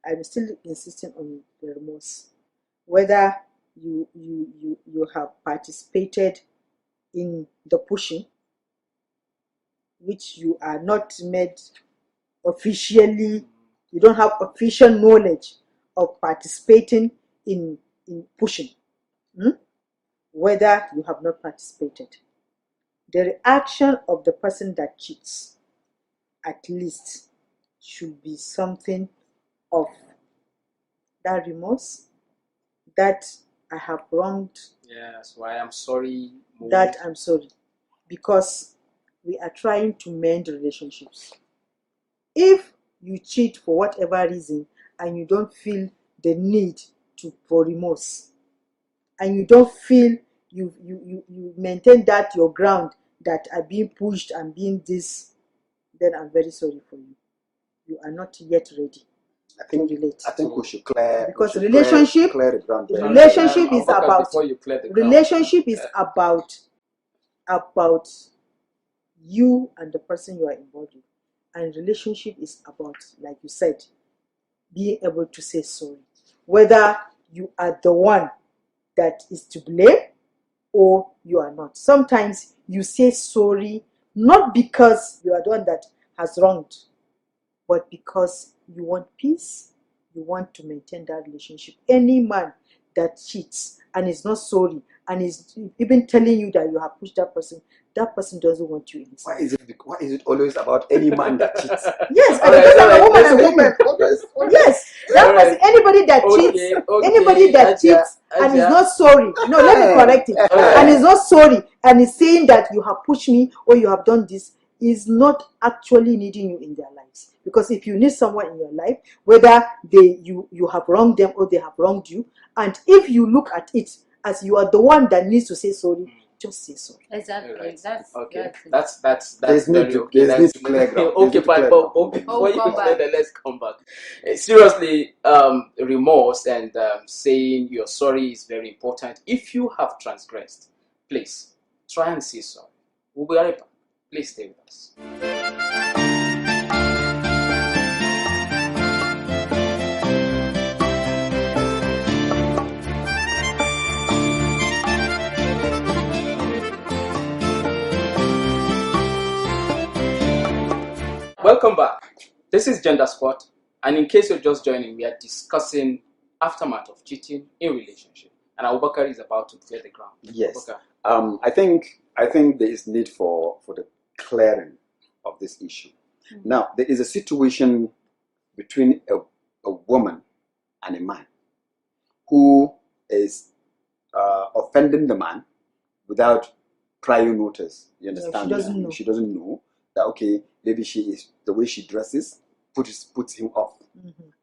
I'm still insisting on the remorse. Whether you have participated in the pushing, which you are not made officially, you don't have official knowledge of participating in pushing, whether you have not participated. The reaction of the person that cheats, at least, should be something of that remorse, that I have wronged. Yes, why I'm sorry. That I'm sorry. Because we are trying to mend relationships. If you cheat for whatever reason and you don't feel the need for remorse, and you don't feel you maintain that your ground that are being pushed and being this, then I'm very sorry for you. You are not yet ready. I think we should clear, because relationship is about you and the person you are involved with, and relationship is about, like you said, being able to say sorry, whether you are the one that is to blame or you are not. Sometimes you say sorry not because you are the one that has wronged, but because you want peace, you want to maintain that relationship. Any man that cheats and is not sorry and is even telling you that you have pushed that person doesn't want you in his life. Why is it always about any man that cheats? Yes, because I'm a woman and woman. Yes, that person, anybody that cheats and is not sorry. No, let me correct it. And is not sorry and is saying that you have pushed me or you have done this, is not actually needing you in their lives. Because if you need someone in your life, whether you have wronged them or they have wronged you, and if you look at it as you are the one that needs to say sorry, just say sorry. Exactly. Right. Okay. That's very okay. There's clear ground. Okay, but before you clear that, let's come back. Seriously, remorse and saying you're sorry is very important. If you have transgressed, please try and say sorry. We'll be right back. Please stay with us. Welcome back. This is Gender Spot, and in case you're just joining, we are discussing aftermath of cheating in relationship. And Abubakar is about to clear the ground. Yes. Abubakar. I think there is need for the clearing of this issue. Now, there is a situation between a woman and a man who is offending the man without prior notice. You understand? She doesn't know. That, okay, maybe she is, the way she dresses puts him off.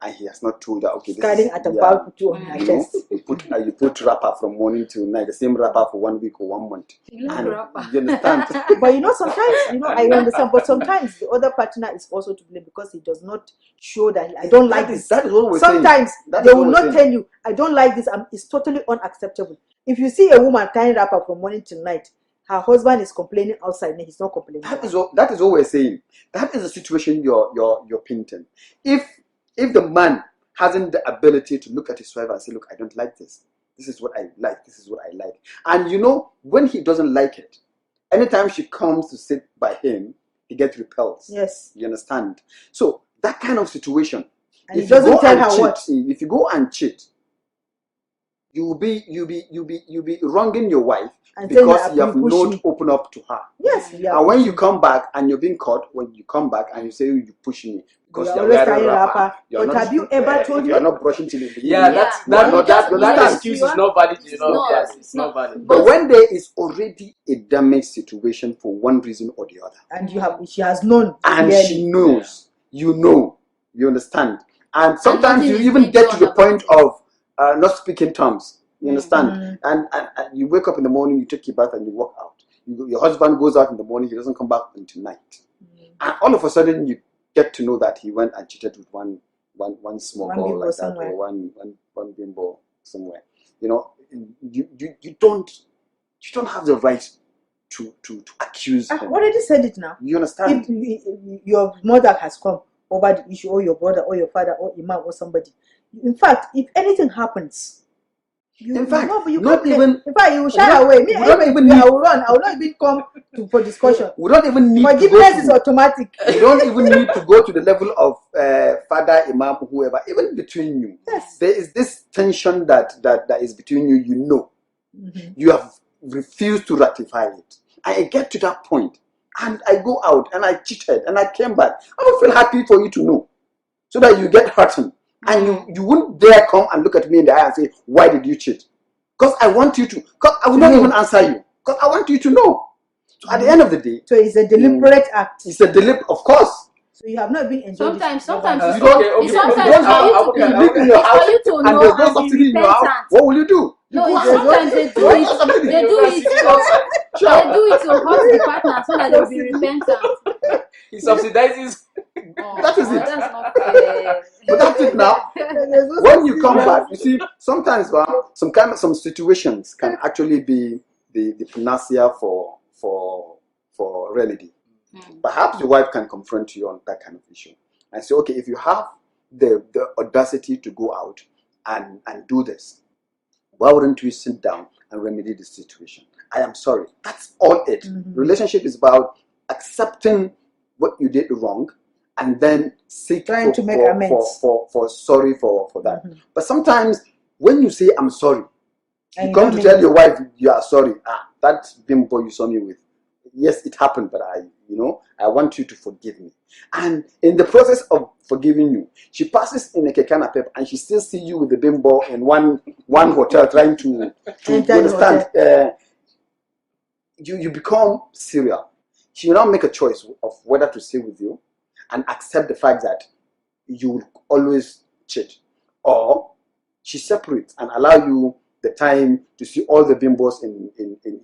And he has not told her, okay, this Carrying is, at a bulb on her you know, chest. you put wrapper from morning to night, the same wrapper for 1 week or 1 month. You love And wrapper. you understand? But sometimes, I understand, but sometimes the other partner is also to blame because he does not show that I don't like this. That is what we're Sometimes saying. they will not tell you, I don't like this, it's totally unacceptable. If you see a woman tying wrapper from morning till night, her husband is complaining outside and he's not complaining. That is what we're saying. That is the situation you're painting. If the man hasn't the ability to look at his wife and say, look, I don't like this. This is what I like. This is what I like. And when he doesn't like it, anytime she comes to sit by him, he gets repelled. Yes. You understand? So that kind of situation. And he doesn't tell her what. If you go and cheat, you'll be wronging your wife and because you have not opened up to her. Yes. And when you come back and you're being caught, when you come back and you say you push me because you're always wearing wrapper. But have you ever told me? You're not brushing till you that excuse is not valid. It's not valid. But when there is already a damaged situation for one reason or the other, and she has known, and clearly. she knows, you understand, and sometimes you even get to the point of not speaking terms. You understand? And you wake up in the morning, you take your bath, and you walk out. Your husband goes out in the morning, he doesn't come back until night, and all of a sudden you get to know that he went and cheated with one small girl like that, or one bimbo somewhere. You don't have the right to accuse him. I've already said it now. You understand? If your mother has come over the issue, or your brother, or your father, or imam, or somebody. In fact, if anything happens, you will shy away. I will run. I will not even come for discussion. We don't even need forgiveness is automatic. You don't even need to go to the level of father, imam, whoever. Even between you, yes, there is this tension that is between you. You have refused to ratify it. I get to that point, and I go out and I cheated and I came back. I would feel happy for you to know, so that you get hurting. And you wouldn't dare come and look at me in the eye and say, why did you cheat? Because I want you to. Because I will not even answer you. Because I want you to know. So at the end of the day. So it's a deliberate act. It's a deliberate, of course. So you have not been enjoying Sometimes you it's live in your house and there's no subsidy in your house. What will you do? Sometimes they do it to hurt the partner so that they'll be repentant. He subsidizes. That is it. That's not fair. But that's it now. When you come back, you see, sometimes some situations can actually be the panacea for remedy. Perhaps your wife can confront you on that kind of issue and say, okay, if you have the audacity to go out and do this, why wouldn't we sit down and remedy the situation? I am sorry. That's all it. Relationship is about accepting what you did wrong and then trying to make amends for sorry for that. But sometimes when you say I'm sorry, and you come to tell your wife you are sorry. That bimbo you saw me with, yes, it happened, but I want you to forgive me. And in the process of forgiving you, she passes in a kekana pep and she still see you with the bimbo in one hotel trying to understand. You become serial. She will now make a choice of whether to stay with you and accept the fact that you will always cheat, or she separates and allow you the time to see all the bimbos in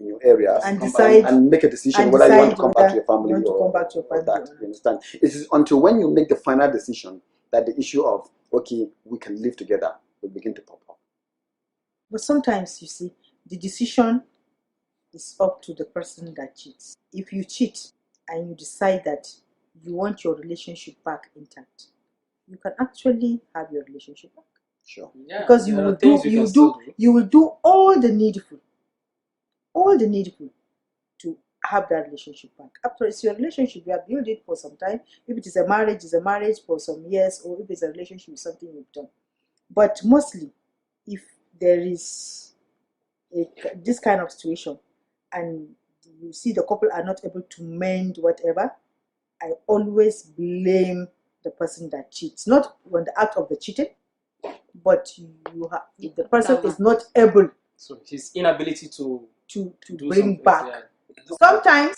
your areas and decide and make a decision whether you want to come back to your family or that. You understand? It is until when you make the final decision that the issue of, okay, we can live together, will begin to pop up. But sometimes, you see, the decision is up to the person that cheats. If you cheat and you decide that you want your relationship back intact, you can actually have your relationship back. Sure. Yeah, because you will do all the needful to have that relationship back. After it's your relationship, you have built it for some time. If it is a marriage, it's a marriage for some years, or if it's a relationship, it's something you've done. But mostly, if there is this kind of situation and you see the couple are not able to mend whatever, I always blame the person that cheats, not on the act of the cheating, but if the person is not able So his inability to to do bring something, back. yeah.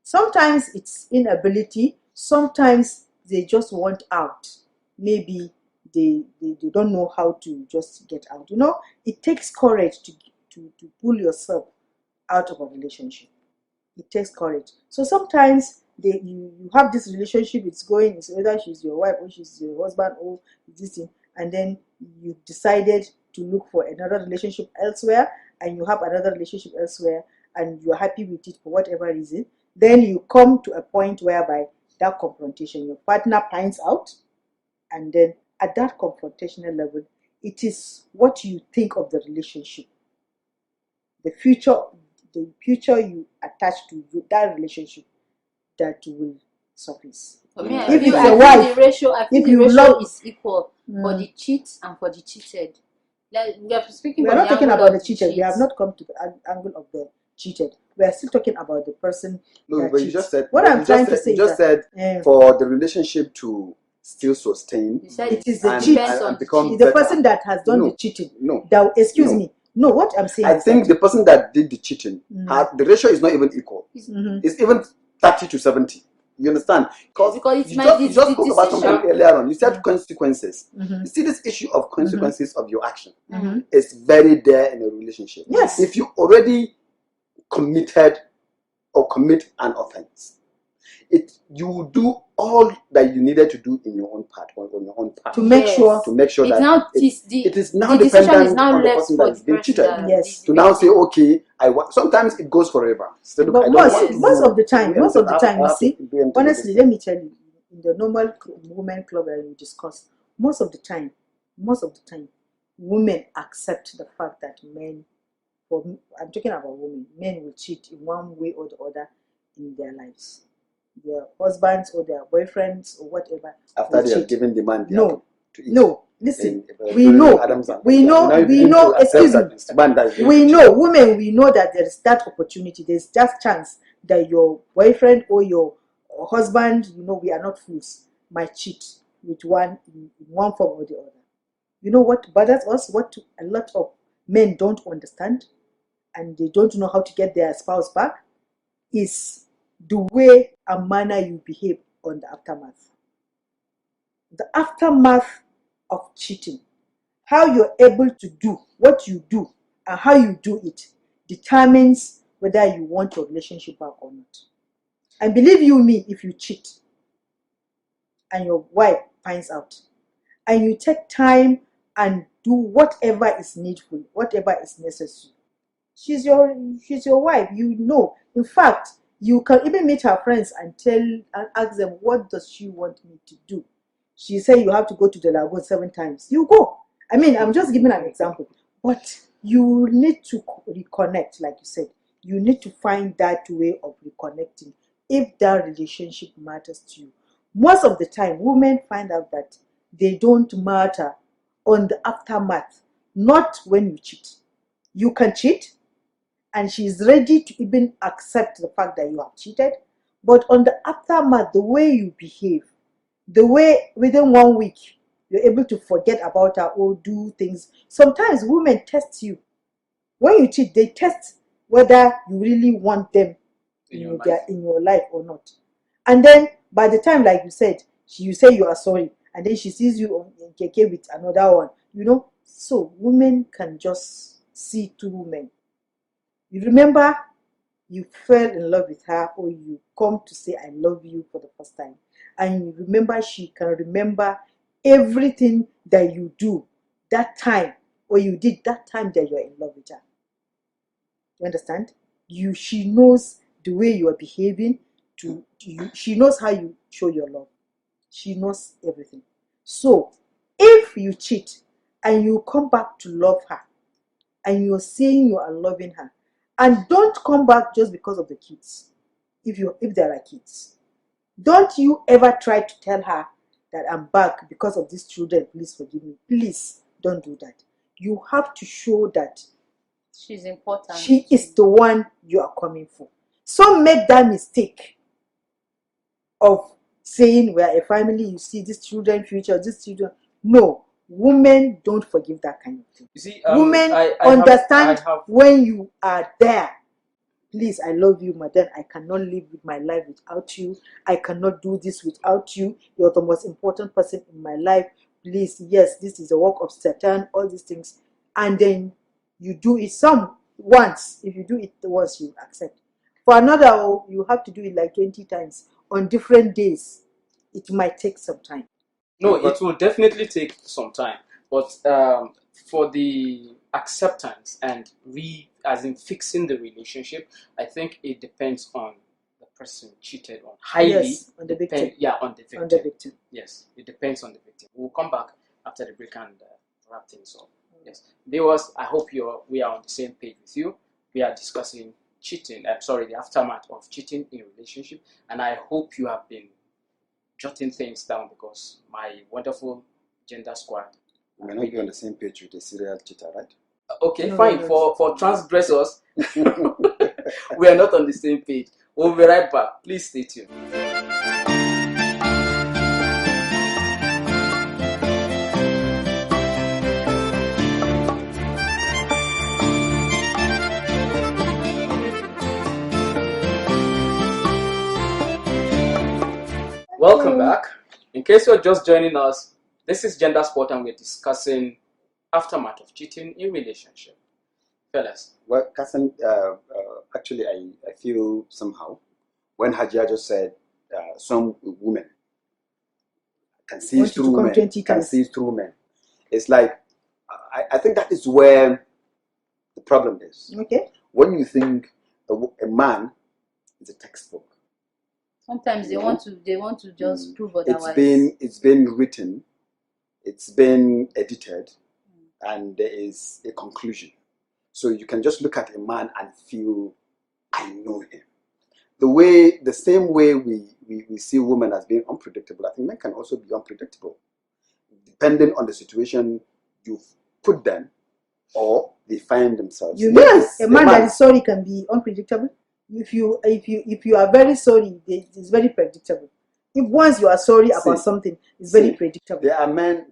Sometimes it's inability, sometimes they just want out. Maybe they don't know how to just get out. It takes courage to pull yourself out of a relationship. It takes courage. So sometimes you have this relationship, it's going, it's whether she's your wife or she's your husband or this thing, and then you decided to look for another relationship elsewhere, and you have another relationship elsewhere, and you're happy with it for whatever reason. Then you come to a point whereby that confrontation, your partner finds out, and then at that confrontational level, it is what you think of the relationship, the future you attach to that relationship, that will surface. For me, If it's I your feel wife, the ratio, I if feel the you ratio love, is equal for the cheat and for the cheated. Like, we are speaking we are from not the talking angle about the of cheated. We have cheat. not come to the angle of the cheated. We are still talking about the person No, that but cheats. you just said. What but I'm trying to say you just is said for the relationship to still sustain You said it is the and, cheat. depends on and the become It's the better. person that has done the cheating. No, That, excuse no. me. No, what I'm saying I is think that the person that did the cheating, the ratio is not even equal. It's even 30 to 70. You understand? Because it's you just spoke about something decision. earlier on. You said consequences. You see, this issue of consequences of your action is very there in a relationship. Yes. If you already committed or commit an offense, you will do all that you needed to do in your own part or on your own part to make sure that now it is now the decision dependent is now on the left person for that is the being person cheated. that Yes. To now say, okay, sometimes it goes forever. But most of the time, you see, honestly, let me tell you, in the normal women club that we discuss, most of the time, women accept the fact that men, I'm talking about women, men will cheat in one way or the other in their lives. Their husbands or their boyfriends or whatever. After they have given the man no, to eat. no, listen, we know, excuse me, we know, women, we know that there is that opportunity, there's just chance that your boyfriend or your husband, we are not fools, might cheat with one in one form or the other. You know what bothers us, what a lot of men don't understand, and they don't know how to get their spouse back, is the way and manner you behave on the aftermath. The aftermath of cheating, how you're able to do what you do and how you do it determines whether you want your relationship back or not. And believe you me, if you cheat and your wife finds out and you take time and do whatever is needful, whatever is necessary, she's your wife, In fact, you can even meet her friends and ask them, what does she want me to do? She say you have to go to the lagoon 7 times. You go. I mean, I'm just giving an example. But you need to reconnect, like you said. You need to find that way of reconnecting if that relationship matters to you. Most of the time, women find out that they don't matter on the aftermath, not when you cheat. You can cheat, and she's ready to even accept the fact that you have cheated. But on the aftermath, the way you behave, the way within 1 week you're able to forget about her or do things. Sometimes women test you. When you cheat, they test whether you really want them in your life or not. And then by the time, like you said, you say you are sorry, and then she sees you on keke with another one. So women can just see two men. You remember you fell in love with her, or you come to say I love you for the first time, and you remember she can remember everything that you do that time, or you did that time that you're in love with her. You understand? She knows the way you are behaving to you. She knows how you show your love. She knows everything. So if you cheat and you come back to love her, and you're saying you are loving her, and don't come back just because of the kids. If there are kids, don't you ever try to tell her that I'm back because of these children, please forgive me. Please don't do that. You have to show that She's important. she is the one you are coming for. Some make that mistake of saying we are a family, you see these children future, these children. No, women don't forgive that kind of thing. You see, Women I understand have when you are there. Please, I love you, madam. I cannot live with my life without you. I cannot do this without you. You're the most important person in my life. Please, yes, this is a work of Satan, all these things. And then you do it once. If you do it once, you accept. For another, you have to do it like 20 times on different days. It might take some time. no, it will definitely take some time, but for the acceptance and as in fixing the relationship, I think it depends on the person cheated on. Highly, Yes, on the victim. Yeah, on the victim. On the victim. Yes, it depends on the victim. We'll come back after the break and wrap things up. Yes, viewers, I hope we are on the same page with you. We are discussing cheating. I'm sorry, the aftermath of cheating in a relationship, and I hope you have been jotting things down because my wonderful gender squad. We may not be on the same page with a serial cheater, right? Okay, No, fine. no, no. For transgressors, we are not on the same page. We'll be right back. Please stay tuned. Welcome back. In case you're just joining us, this is Gender Sport and we're discussing aftermath of cheating in relationship. Fellas. Well, Kasan, actually, I feel somehow when Hajia just said some women can see Want you to through come men, 20 can times. see through men. It's like, I think that is where the problem is. Okay. When you think a man is a textbook, Sometimes they want to just prove otherwise. it's been written, it's been edited, and there is a conclusion. So you can just look at a man and feel, I know him. The same way we see women as being unpredictable, I think men can also be unpredictable, depending on the situation you've put them or they find themselves. You mean a man that is sorry can be unpredictable? If you are very sorry, it's very predictable. If once you are sorry about something, it's very predictable. There are men.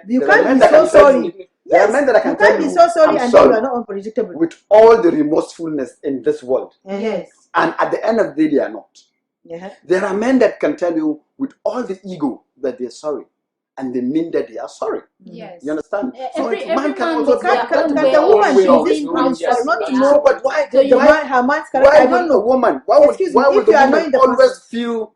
You can't be so sorry. There are men that I can tell you, you can't be so sorry and then you are not unpredictable. with all the remorsefulness in this world. Yes. And at the end of the day, they are not. There are men that can tell you with all the ego that they're sorry, and they mean that they are sorry. Yes. You understand? Every man can man also with their own way the of woman showing this how woman sorry not they to are. know, but why? So you her man's character? Why I don't would know. a woman? Why would Excuse the me, if you are woman knowing the always person. feel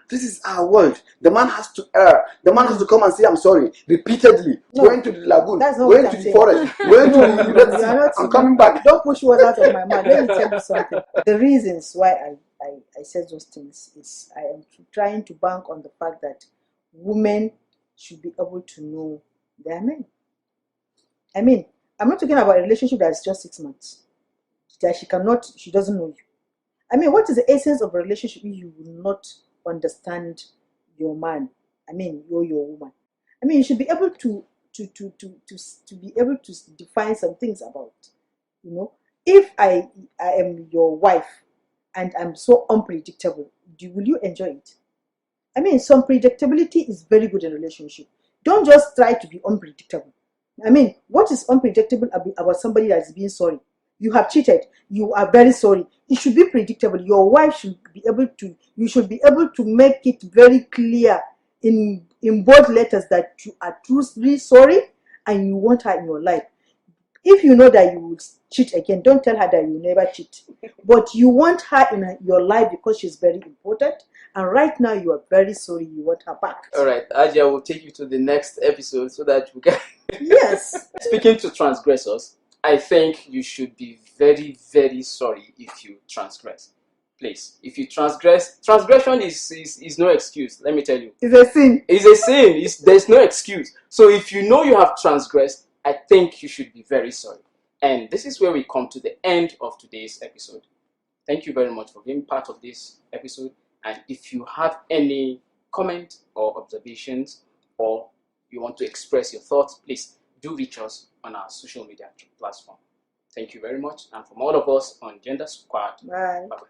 this is our world? The man has to err. The man has to come and say I'm sorry repeatedly. No, going to the lagoon, that's not going what to I'm the saying. forest, going to the Red You are Sea, not. and coming back. Don't push words out of my mouth. Let me tell you something. The reasons why I said those things is I am trying to bank on the fact that women should be able to know their men. I mean, I'm not talking about a relationship that is just 6 months. That she doesn't know you. I mean, what is the essence of a relationship if you will not understand your man? I mean, you're your woman. I mean, you should be able to be able to define some things about, if I am your wife and I'm so unpredictable, will you enjoy it? I mean, some predictability is very good in a relationship. Don't just try to be unpredictable. I mean, what is unpredictable about somebody that is being sorry? You have cheated. You are very sorry. It should be predictable. Your wife should be able to. You should be able to make it very clear in bold letters that you are truly sorry and you want her in your life. If you know that you will cheat again, don't tell her that you never cheat. But you want her in your life because she's very important. And right now you are very sorry. You want her back. All right, Ajia will take you to the next episode so that we can. Yes. Speaking to transgressors, I think you should be very, very sorry if you transgress. Please, if you transgression is no excuse. Let me tell you, It's a sin. It's a sin. There's no excuse. So if you know you have transgressed, I think you should be very sorry. And this is where we come to the end of today's episode. Thank you very much for being part of this episode. And if you have any comment or observations, or you want to express your thoughts, please do reach us on our social media platform. Thank you very much. And from all of us on Gender Squad, Bye. bye-bye.